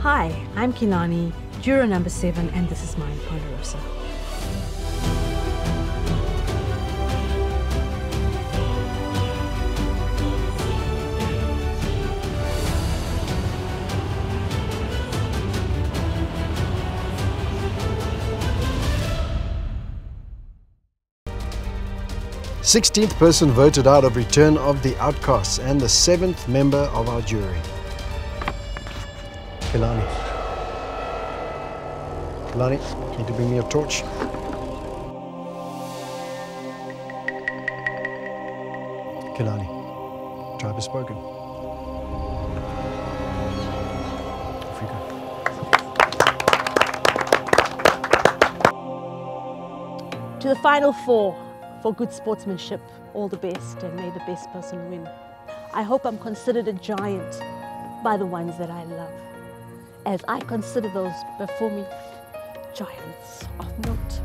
Hi, I'm Killarney, juror number 7, and this is my Ponderosa. The 16th person voted out of Return of the Outcasts and the 7th member of our jury. Killarney. Killarney, need to bring me a torch. Killarney, tribe has spoken. Off you go. To the final 4, for good sportsmanship, all the best, and may the best person win. I hope I'm considered a giant by the ones that I love, as I consider those before me giants of note.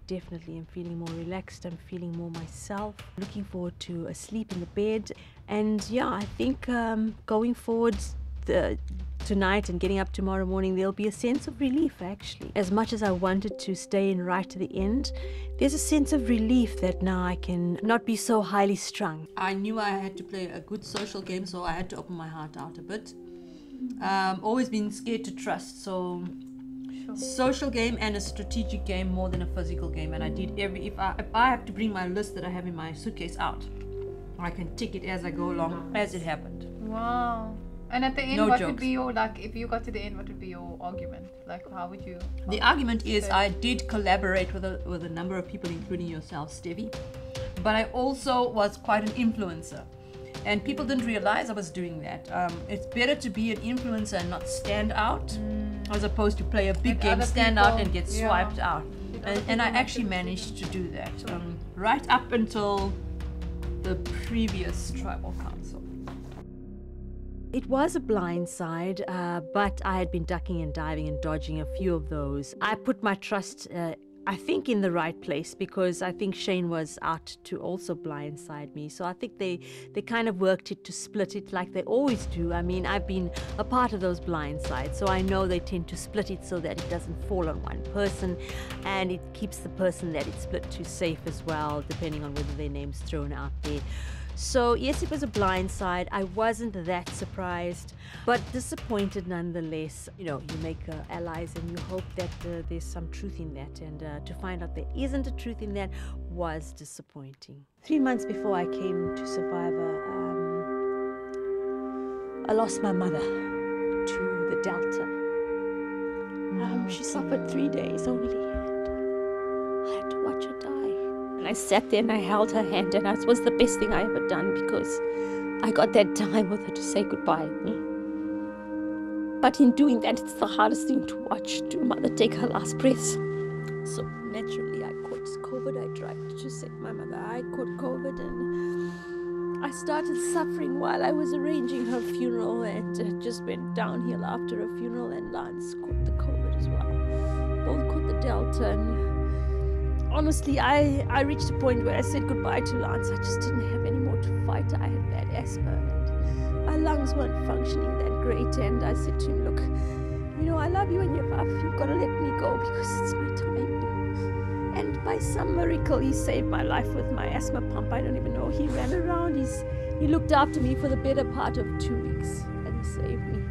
Definitely I'm feeling more relaxed, I'm feeling more myself, looking forward to a sleep in the bed, and yeah, I think going forward tonight and getting up tomorrow morning, there'll be a sense of relief actually. As much as I wanted to stay in right to the end, there's a sense of relief that now I can not be so highly strung. I knew I had to play a good social game, so I had to open my heart out a bit. Always been scared to trust, so social game and a strategic game more than a physical game, and I did if I have to bring my list that I have in my suitcase out, I can tick it as I go along, as it happened. Wow. And at the end, No what jokes. would be your, like, if you got to the end, what would be your argument? Like, how would you... The argument is I did collaborate with a number of people, including yourself, Steffi, but I also was quite an influencer, and people didn't realize I was doing that. It's better to be an influencer and not stand out, as opposed to play a big game, stand out and get swiped out. And I actually managed to do that right up until the previous tribal council. It was a blind side, but I had been ducking and diving and dodging a few of those. I put my trust, I think, in the right place, because I think Shane was out to also blindside me. So I think they kind of worked it to split it like they always do. I mean, I've been a part of those blindsides, so I know they tend to split it so that it doesn't fall on one person, and it keeps the person that it's split to safe as well, depending on whether their name's thrown out there. So yes, it was a blind side. I wasn't that surprised, but disappointed nonetheless. You know, you make allies and you hope that there's some truth in that, and to find out there isn't a truth in that was disappointing. 3 months before I came to Survivor, I lost my mother to the Delta. She suffered 3 days only, and I had to watch her die. And I sat there and I held her hand, and that was the best thing I ever done, because I got that time with her to say goodbye. But in doing that, it's the hardest thing to watch, to mother take her last breaths. So naturally I caught COVID. I tried to save my mother. I caught COVID, and I started suffering while I was arranging her funeral, and it just went downhill after her funeral, and Lance caught the COVID as well. Both caught the Delta, and honestly, I reached a point where I said goodbye to Lance. I just didn't have any more to fight. I had bad asthma, and my lungs weren't functioning that great, and I said to him, look, you know, I love you and you're up. You've got to let me go because it's my time. And by some miracle, he saved my life with my asthma pump. I don't even know. He ran around. He looked after me for the better part of 2 weeks, and he saved me.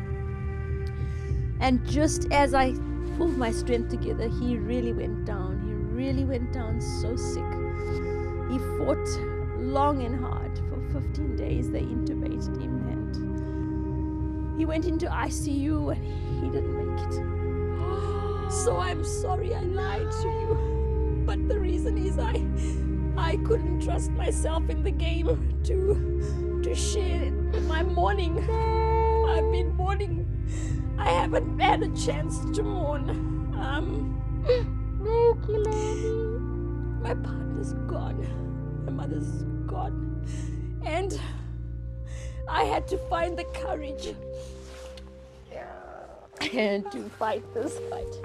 And just as I pulled my strength together, he really went down. He really went down so sick. He fought long and hard. For 15 days they intubated him, and he went into ICU, and he didn't make it. So I'm sorry I lied to you, but the reason is I couldn't trust myself in the game to share my mourning. I've been mourning. I haven't had a chance to mourn. No, Killarney. My partner's gone. My mother's gone. And I had to find the courage and to fight this fight.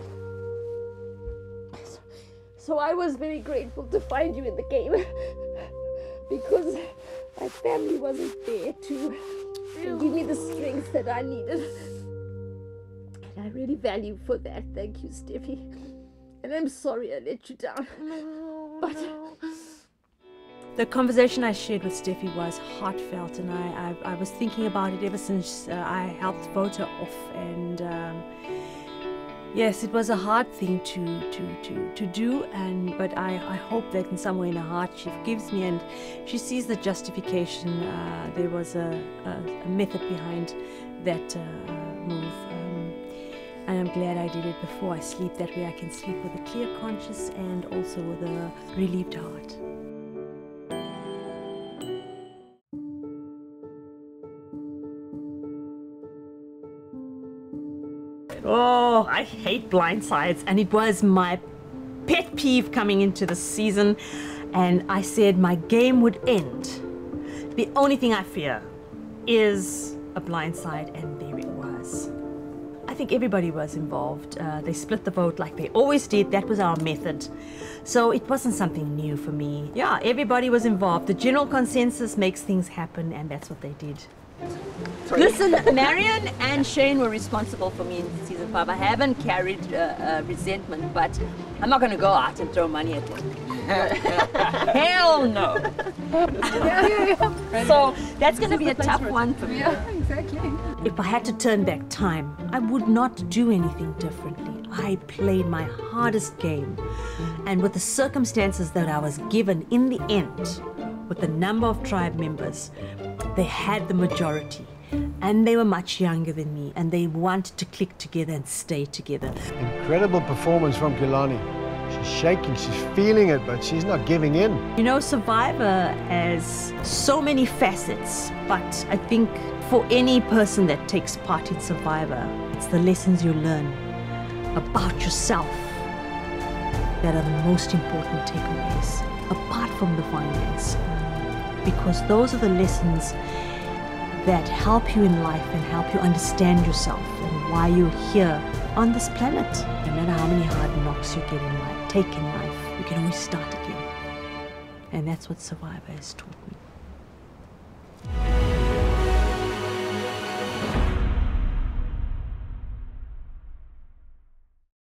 So I was very grateful to find you in the game. because my family wasn't there to give me the strength that I needed. And I really value for that. Thank you, Steffi. And I'm sorry I let you down. But the conversation I shared with Steffi was heartfelt, and I was thinking about it ever since I helped vote her off. And yes, it was a hard thing to do, but I hope that in some way in her heart she forgives me and she sees the justification. There was a method behind that move. And I'm glad I did it before I sleep. That way I can sleep with a clear conscience and also with a relieved heart. Oh, I hate blindsides, and it was my pet peeve coming into the season. And I said my game would end. The only thing I fear is a blindside, and there it was. I think everybody was involved. They split the vote like they always did. That was our method. So it wasn't something new for me. Yeah, everybody was involved. The general consensus makes things happen, and that's what they did. Listen, Marion and Shane were responsible for me in season 5. I haven't carried resentment, but I'm not going to go out and throw money at them. Hell no. So that's going to be a tough one for me. Yeah, exactly. If I had to turn back time, I would not do anything differently. I played my hardest game. And with the circumstances that I was given in the end, with the number of tribe members, they had the majority. And they were much younger than me, and they wanted to click together and stay together. Incredible performance from Killarney. She's shaking, she's feeling it, but she's not giving in. You know, Survivor has so many facets, but I think for any person that takes part in Survivor, it's the lessons you learn about yourself that are the most important takeaways, apart from the finance. Because those are the lessons that help you in life and help you understand yourself and why you're here on this planet. No matter how many hard knocks you get in life, take in life, you can always start again. And that's what Survivor has taught me.